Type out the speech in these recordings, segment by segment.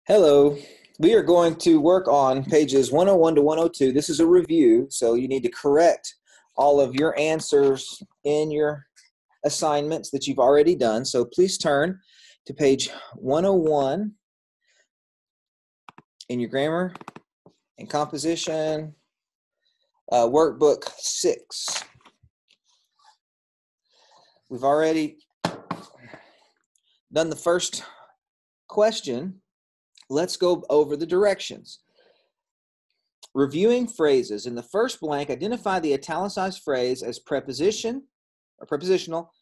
Hello. We are going to work on pages 101 to 102. This is a review, so you need to correct all of your answers in your assignments that you've already done. So please turn to page 101 in your grammar and composition, workbook 6. We've already done the first question. Let's go over the directions. Reviewing phrases. In the first blank, identify the italicized phrase as preposition or prepositional,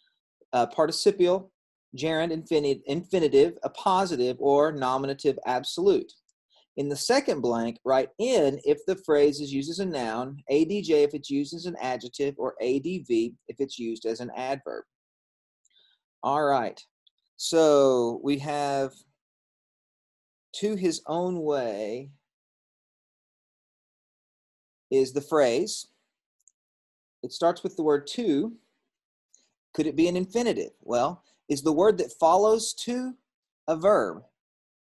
participial, gerund, infinitive, a positive, or nominative absolute. In the second blank, write in if the phrase is used as a noun, adj if it's used as an adjective, or adv if it's used as an adverb. All right. So we have to his own way is the phrase. It starts with the word to. Could it be an infinitive? Well, is the word that follows to a verb?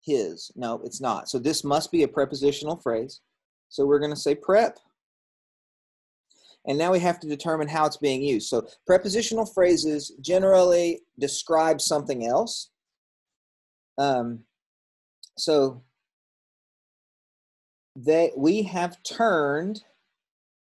His. No, it's not. So this must be a prepositional phrase. So we're going to say prep. And now we have to determine how it's being used. So prepositional phrases generally describe something else. So we have turned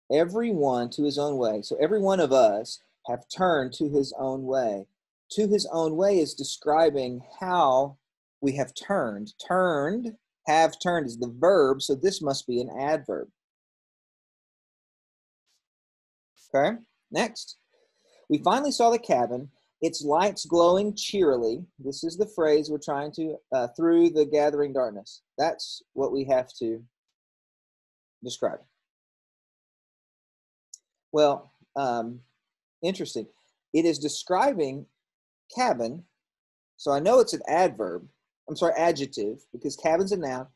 everyone to his own way. So every one of us have turned to his own way. To his own way is describing how we have turned. Turned, have turned is the verb, so this must be an adverb. Okay, next. We finally saw the cabin. Its lights glowing cheerily. This is the phrase we're trying to, through the gathering darkness. That's what we have to describe. Well, interesting. It is describing cabin, so I know it's an adverb. I'm sorry, adjective, because cabin's a noun.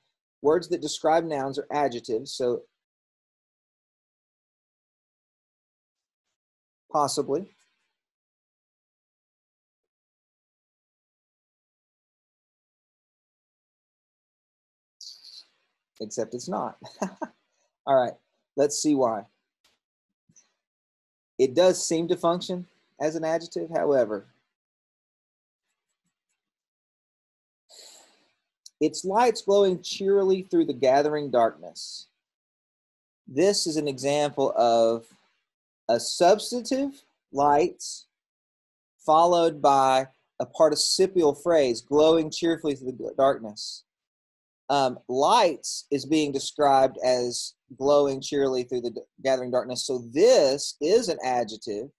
Words that describe nouns are adjectives, so possibly. Except it's not. All right, let's see why. It does seem to function as an adjective, however. Its lights glowing cheerily through the gathering darkness. This is an example of a substantive, lights, followed by a participial phrase, glowing cheerfully through the darkness. Lights is being described as glowing cheerily through the gathering darkness. So this is an adjective.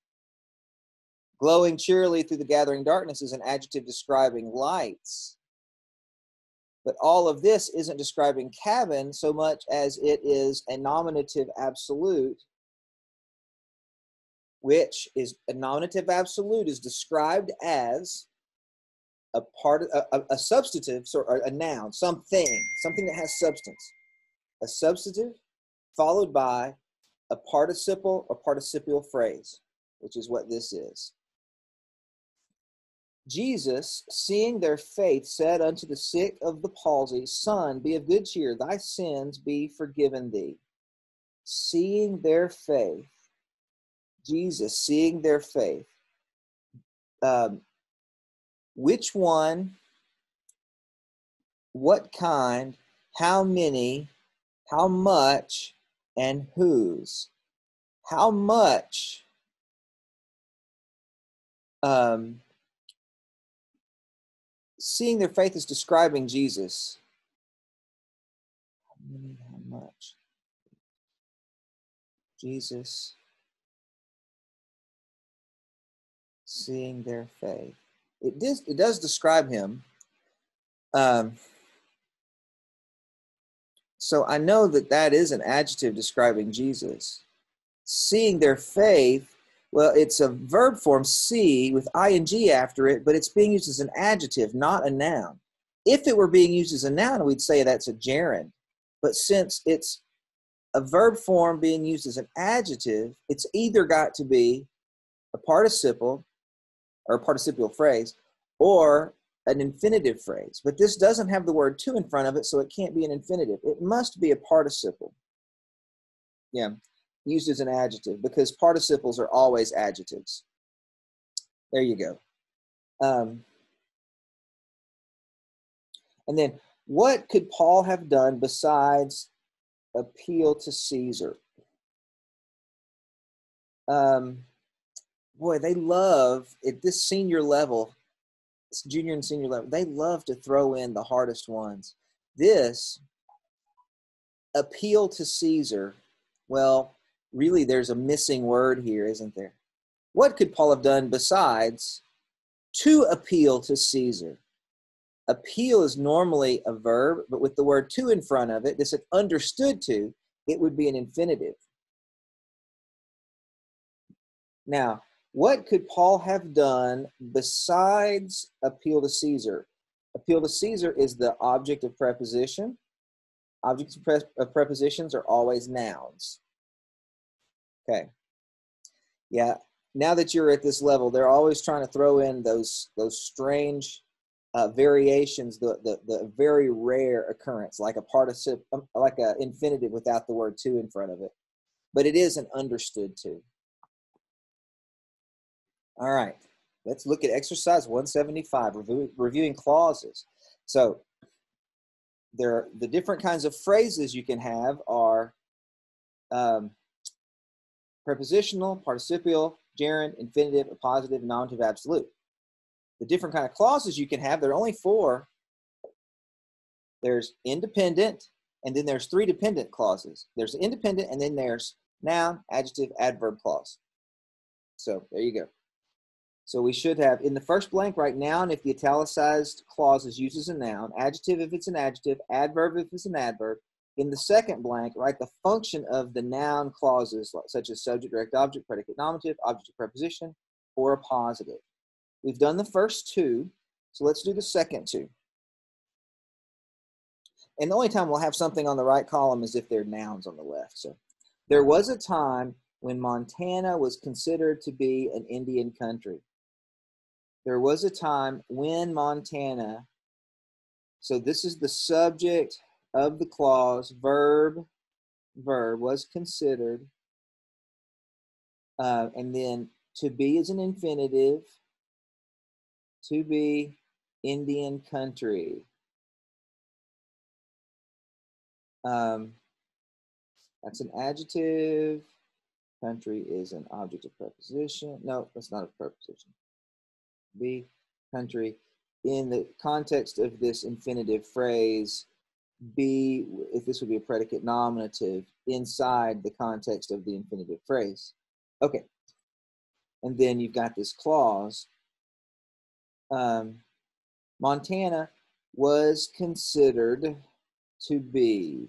Glowing cheerily through the gathering darkness is an adjective describing lights. But all of this isn't describing cabin so much as it is a nominative absolute, which is a nominative absolute is described as a substantive, or a noun, something that has substance. A substantive followed by a participle or participial phrase, which is what this is. Jesus, seeing their faith, said unto the sick of the palsy, Son, be of good cheer, thy sins be forgiven thee. Seeing their faith, Jesus, seeing their faith. Which one, what kind, how many, how much, and whose. How much seeing their faith is describing Jesus. How much? Jesus seeing their faith. It does describe him. So I know that is an adjective describing Jesus. Seeing their faith, well, it's a verb form, see, with ing after it, but it's being used as an adjective, not a noun. If it were being used as a noun, we'd say that's a gerund. But since it's a verb form being used as an adjective, it's either got to be a participle or a participial phrase, or an infinitive phrase, but this doesn't have the word to in front of it, so it can't be an infinitive. It must be a participle. Yeah, used as an adjective, because participles are always adjectives. There you go. And then, what could Paul have done besides appeal to Caesar? Boy, they love, at this senior level, junior and senior level, they love to throw in the hardest ones. This, appeal to Caesar, well, really there's a missing word here, isn't there? What could Paul have done besides to appeal to Caesar? Appeal is normally a verb, but with the word to in front of it, this is understood to, it would be an infinitive. Now, what could Paul have done besides appeal to Caesar? Appeal to Caesar is the object of preposition. Objects of prepositions are always nouns. Okay. Yeah, now that you're at this level, they're always trying to throw in those strange variations, the very rare occurrence, like a participle, like an infinitive without the word to in front of it. But it is an understood to. All right, let's look at exercise 175, reviewing clauses. So the different kinds of phrases you can have are prepositional, participial, gerund, infinitive, appositive, nominative, absolute. The different kind of clauses you can have, there are only 4. There's independent, and then there's 3 dependent clauses. There's independent, and then there's noun, adjective, adverb clause. So there you go. So we should have, in the first blank, write noun if the italicized clause is used as a noun, adjective if it's an adjective, adverb if it's an adverb. In the second blank, write the function of the noun clauses, such as subject, direct object, predicate nominative, object of preposition, or a positive. We've done the first 2, so let's do the second 2. And the only time we'll have something on the right column is if they're nouns on the left. So there was a time when Montana was considered to be an Indian country. There was a time when Montana, so this is the subject of the clause, verb was considered, and then to be is an infinitive, to be Indian country. That's an adjective. Country is an object of preposition. No, that's not a preposition. Be country. In the context of this infinitive phrase, be, if this would be a predicate nominative, inside the context of the infinitive phrase. Okay. And then you've got this clause. Montana was considered to be.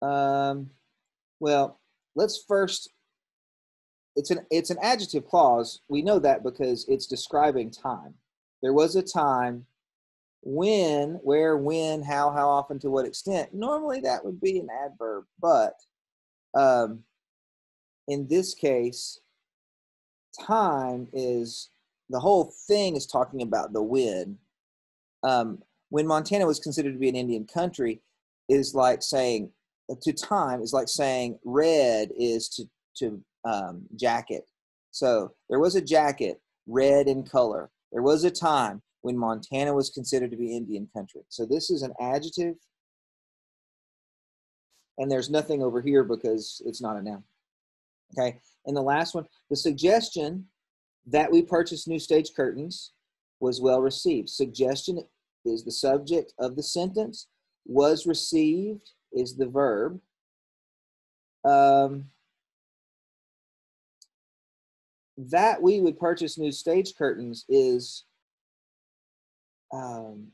Well, let's first, it's an adjective clause. We know that because it's describing time. There was a time when, where, when, how often, to what extent. Normally that would be an adverb, but in this case, time is, the whole thing is talking about the when. When Montana was considered to be an Indian country is like saying, to time is like saying red is to jacket. So there was a jacket, red in color. There was a time when Montana was considered to be Indian country. So this is an adjective. And there's nothing over here because it's not a noun. Okay. And the last one, the suggestion that we purchase new stage curtains was well received. Suggestion is the subject of the sentence. Was received is the verb. That we would purchase new stage curtains is kind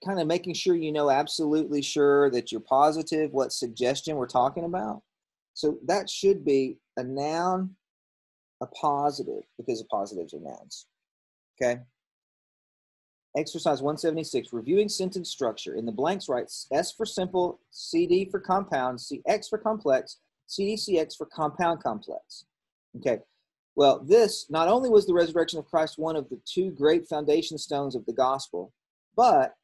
of making sure you know absolutely sure that you're positive what suggestion we're talking about. So that should be a noun, a positive, because the positives are nouns. Okay. Exercise 176, reviewing sentence structure. In the blanks, write S for simple, CD for compound, CX for complex, CDCX for compound complex. Okay. Well, this not only was the resurrection of Christ one of the two great foundation stones of the gospel, but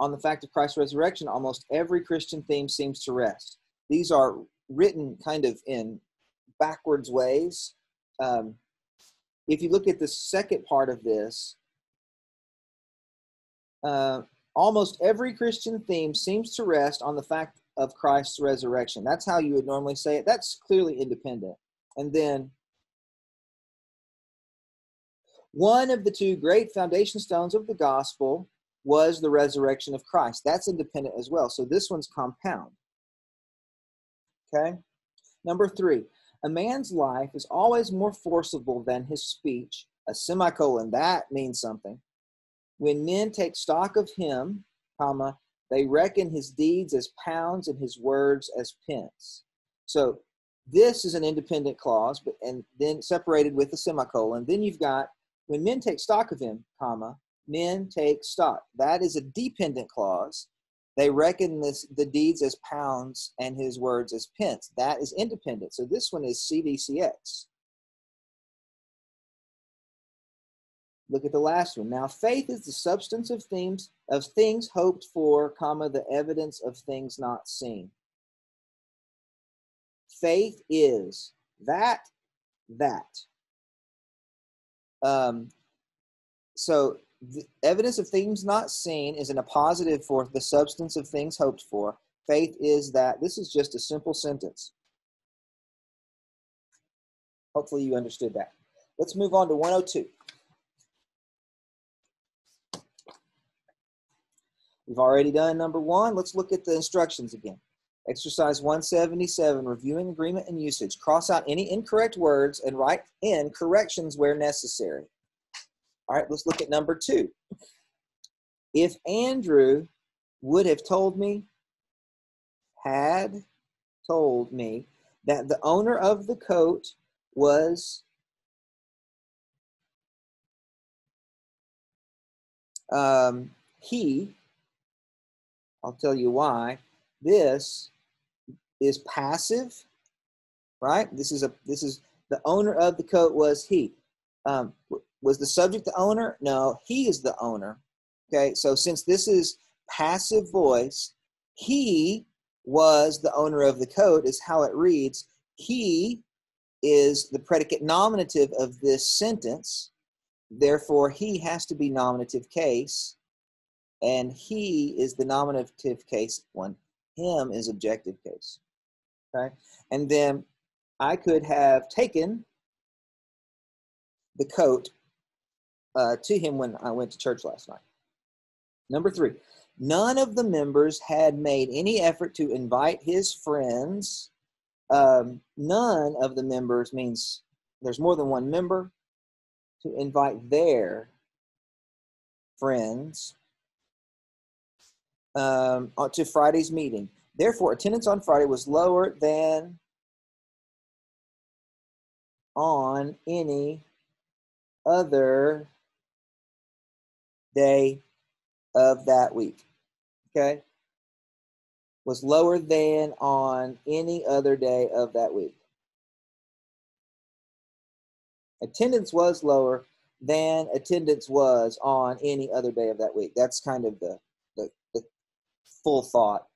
on the fact of Christ's resurrection, almost every Christian theme seems to rest. These are written kind of in backwards ways. If you look at the second part of this, almost every Christian theme seems to rest on the fact of Christ's resurrection. That's how you would normally say it. That's clearly independent. And then one of the two great foundation stones of the gospel was the resurrection of Christ. That's independent as well. So this one's compound. Okay? Number 3, a man's life is always more forcible than his speech. A semicolon, that means something. When men take stock of him, comma, they reckon his deeds as pounds and his words as pence. So this is an independent clause, but and then separated with a semicolon. Then you've got, when men take stock of him, comma, men take stock. That is a dependent clause. They reckon the deeds as pounds and his words as pence. That is independent. So this one is CDCX. Look at the last one. Now, faith is the substance of things hoped for, comma, the evidence of things not seen. Faith is that. So the evidence of things not seen is in a positive for the substance of things hoped for. Faith is that. This is just a simple sentence. Hopefully you understood that. Let's move on to 102. We've already done number 1. Let's look at the instructions again. Exercise 177, reviewing agreement and usage. Cross out any incorrect words and write in corrections where necessary. All right, let's look at number 2. If Andrew would have had told me that the owner of the coat was he, I'll tell you why. This is passive, right? This is the owner of the coat was he. Was the subject the owner? No, he is the owner. Okay, so since this is passive voice, he was the owner of the coat is how it reads. He is the predicate nominative of this sentence. Therefore, he has to be nominative case. And he is the nominative case one. Him is objective case. Okay? And then I could have taken the coat to him when I went to church last night. Number 3, none of the members had made any effort to invite his friends. None of the members means there's more than one member to invite their friends to Friday's meeting. Therefore, attendance on Friday was lower than on any other day of that week. Okay? Was lower than on any other day of that week. Attendance was lower than attendance was on any other day of that week. That's kind of the full thought.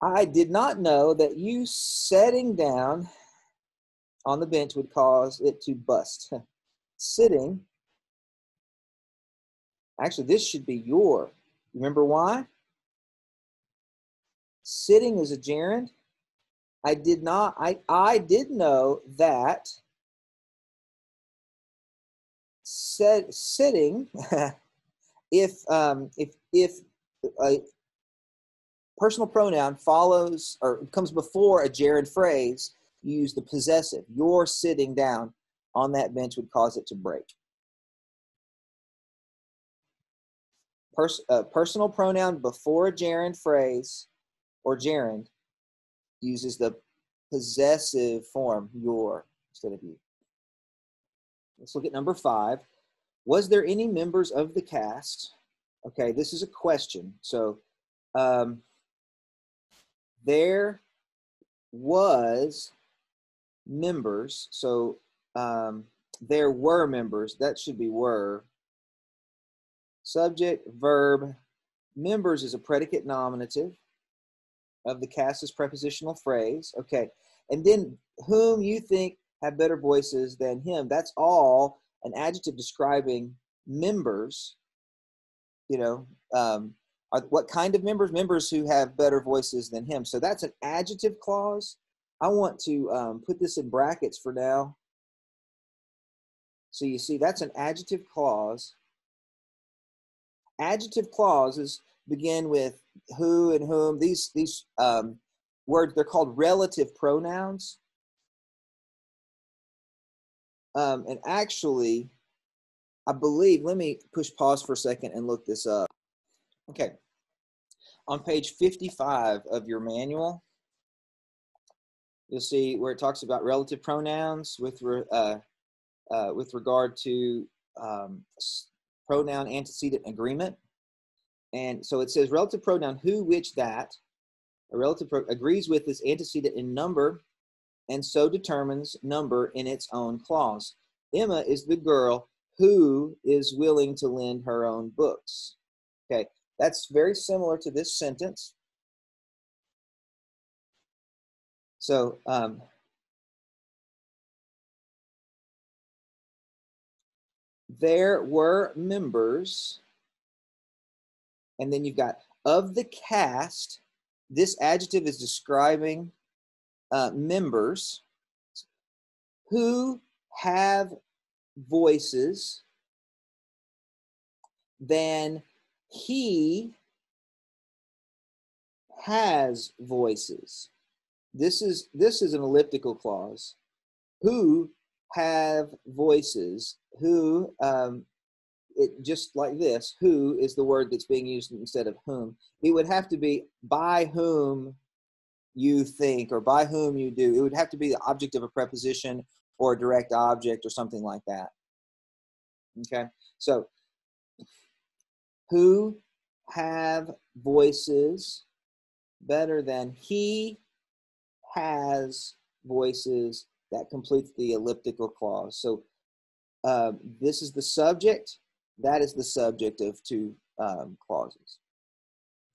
I did not know that you sitting down on the bench would cause it to bust. Sitting, actually this should be your, remember why? Sitting is a gerund. I did know that sitting, if a personal pronoun follows or comes before a gerund phrase, you use the possessive. You're sitting down on that bench would cause it to break. Personal pronoun before a gerund phrase or gerund uses the possessive form, your, instead of you. Let's look at number 5. Was there any members of the cast? Okay, this is a question. So there was members. So there were members. That should be were. Subject, verb. Members is a predicate nominative of the cast as prepositional phrase. Okay. And then whom you think have better voices than him. That's all an adjective describing members. You know, what kind of members? Members who have better voices than him. So that's an adjective clause. I want to put this in brackets for now. So you see, that's an adjective clause. Adjective clauses begin with who and whom. These words, they're called relative pronouns. And actually, I believe, let me push pause for a second and look this up. Okay. On page 55 of your manual, you'll see where it talks about relative pronouns with regard to pronoun antecedent agreement. And so it says relative pronoun who, which, that. A relative agrees with this antecedent in number and so determines number in its own clause. Emma is the girl who is willing to lend her own books. Okay, that's very similar to this sentence. So there were members, and then you've got of the cast. This adjective is describing members who have voices than he has voices. This is an elliptical clause. Who have voices? Who, it just like this. Who is the word that's being used instead of whom. It would have to be by whom you think or by whom you do. It would have to be the object of a preposition or a direct object or something like that. Okay, so who have voices better than he has voices. That completes the elliptical clause. So this is the subject. That is the subject of two clauses.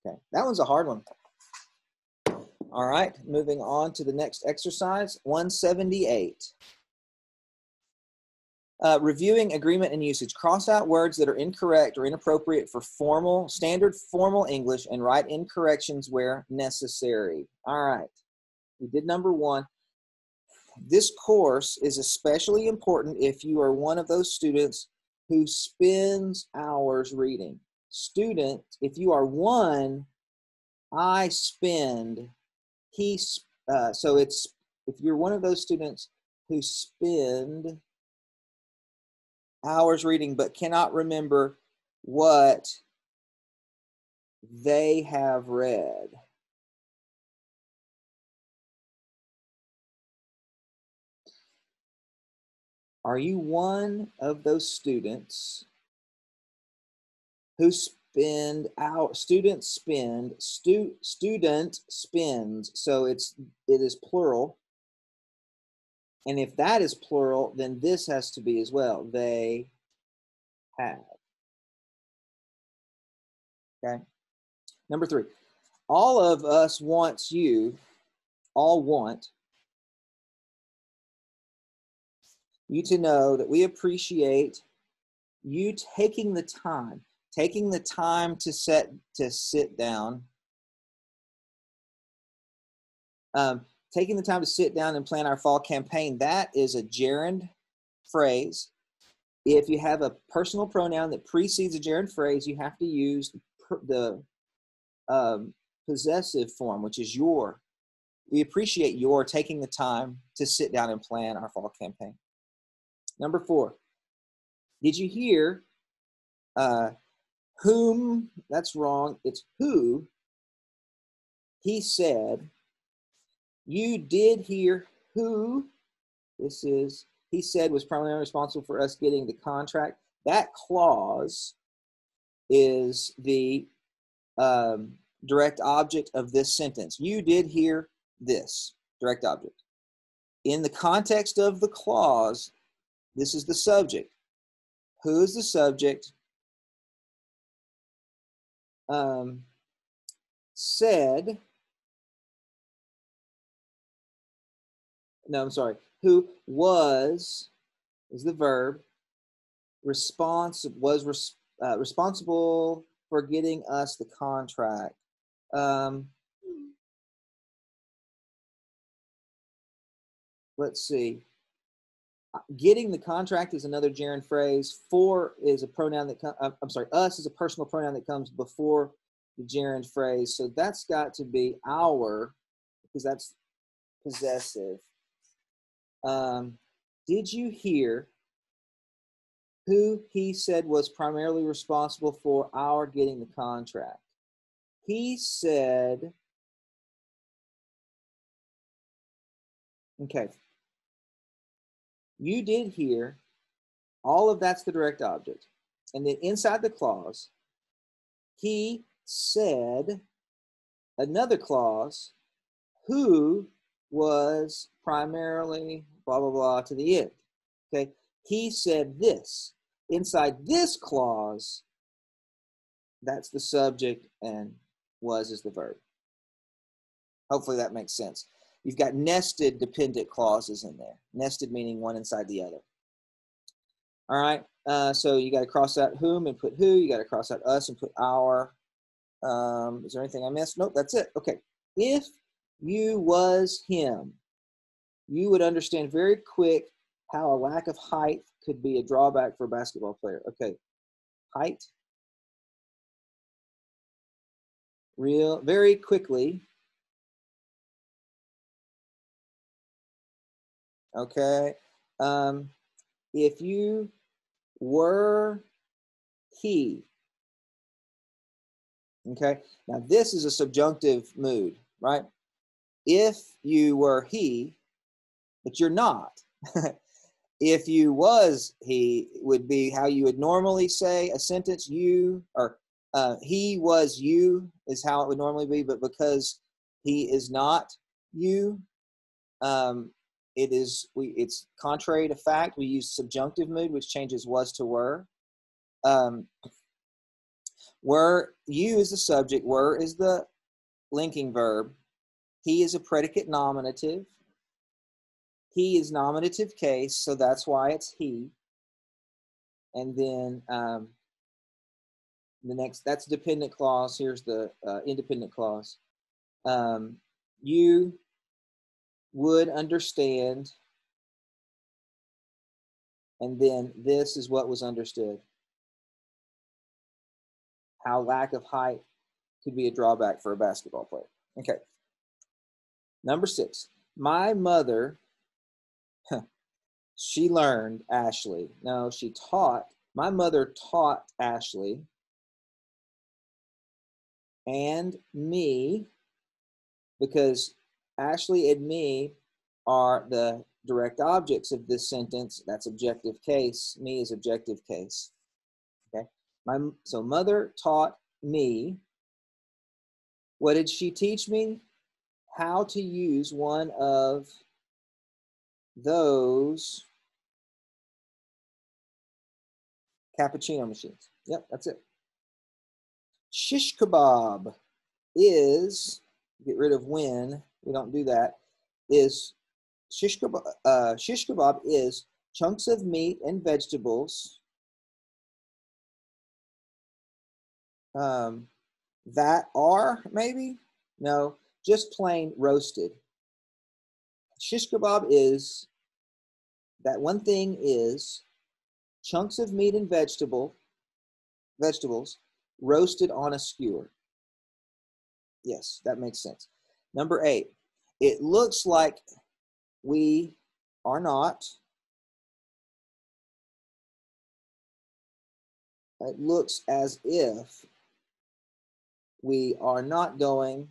Okay, that one's a hard one. All right, moving on to the next exercise, 178. Reviewing agreement and usage. Cross out words that are incorrect or inappropriate for standard formal English and write in corrections where necessary. All right, we did number one. This course is especially important if you are one of those students who spends hours reading. Student, if you are one, I spend, so it's, if you're one of those students who spend hours reading but cannot remember what they have read. Are you one of those students who spend out? Student spends, so it is plural. And if that is plural, then this has to be as well. They have. Okay. Number three, all of us all want you to know that we appreciate you taking the time to sit down. Taking the time to sit down and plan our fall campaign. That is a gerund phrase. If you have a personal pronoun that precedes a gerund phrase, you have to use the possessive form, which is your. We appreciate your taking the time to sit down and plan our fall campaign. Number four, did you hear whom? That's wrong. It's who. He said. You did hear who. This is, he said, was primarily responsible for us getting the contract. That clause is the direct object of this sentence. You did hear this, direct object. In the context of the clause, This is the subject. Who is the subject? Said, no, I'm sorry. Who was is the verb. Responsible for getting us the contract. Let's see. Getting the contract is another gerund phrase. For is a pronoun that comes, I'm sorry, us is a personal pronoun that comes before the gerund phrase. So that's got to be our, because that's possessive. Did you hear who he said was primarily responsible for our getting the contract? He said, okay, you did hear, all of that's the direct object. And then inside the clause, he said, another clause, who was primarily blah, blah, blah to the end. Okay, he said this. Inside this clause, that's the subject and was is the verb. Hopefully that makes sense. You've got nested dependent clauses in there. Nested meaning one inside the other. All right, so you got to cross out whom and put who. You got to cross out us and put our. Is there anything I missed? Nope, that's it. Okay, if you was him, you would understand very quick how a lack of height could be a drawback for a basketball player. Okay, height. Very quickly. Okay, if you were he. Okay, now this is a subjunctive mood, right? If you were he, but you're not. If you was he would be how you would normally say a sentence. You or he was you is how it would normally be, but because he is not you, it's contrary to fact. We use subjunctive mood, which changes was to were. Were, you is the subject, were is the linking verb. He is a predicate nominative. He is nominative case, so that's why it's he. And then the next, that's dependent clause. Here's the independent clause. You would understand, and then this is what was understood. How lack of height could be a drawback for a basketball player. Okay. Number 6, my mother, she learned Ashley. No, she taught, my mother taught Ashley and me, because Ashley and me are the direct objects of this sentence. That's objective case. Me is objective case. Okay. So mother taught me. What did she teach me? How to use one of those cappuccino machines. Yep, that's it. Shish kebab is, get rid of when, we don't do that, is shish kebab is chunks of meat and vegetables that are, maybe? No, just plain roasted. Shish kebab is, that one thing is chunks of meat and vegetables roasted on a skewer. Yes, that makes sense. Number 8, it looks like we are not. It looks as if we are not going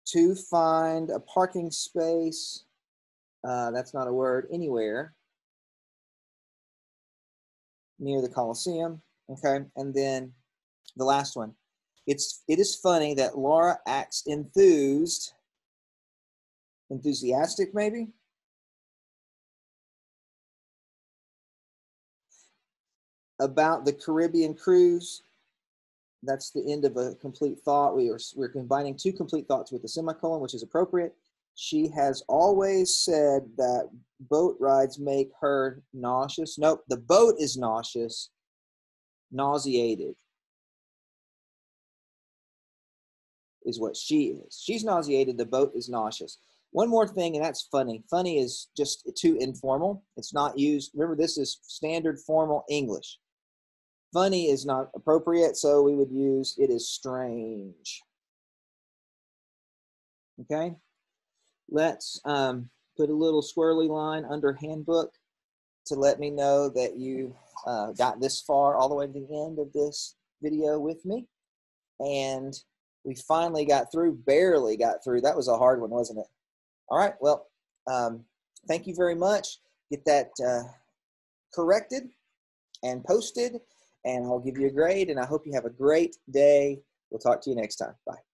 to find a parking space. That's not a word, anywhere near the Coliseum. Okay, and then the last one. It is funny that Laura acts enthusiastic maybe. about the Caribbean cruise. That's the end of a complete thought. We're combining two complete thoughts with a semicolon, which is appropriate. She has always said that boat rides make her nauseous. Nope, the boat is nauseous, nauseated is what she is. She's nauseated, the boat is nauseous. One more thing, and that's funny. Funny is just too informal. It's not used. Remember, this is standard formal English. Funny is not appropriate, so we would use it is strange. Okay? Let's put a little swirly line under handbook to let me know that you got this far, all the way to the end of this video with me. And we finally got through, barely got through. That was a hard one, wasn't it? All right, well, thank you very much. Get that corrected and posted, and I'll give you a grade, and I hope you have a great day. We'll talk to you next time. Bye.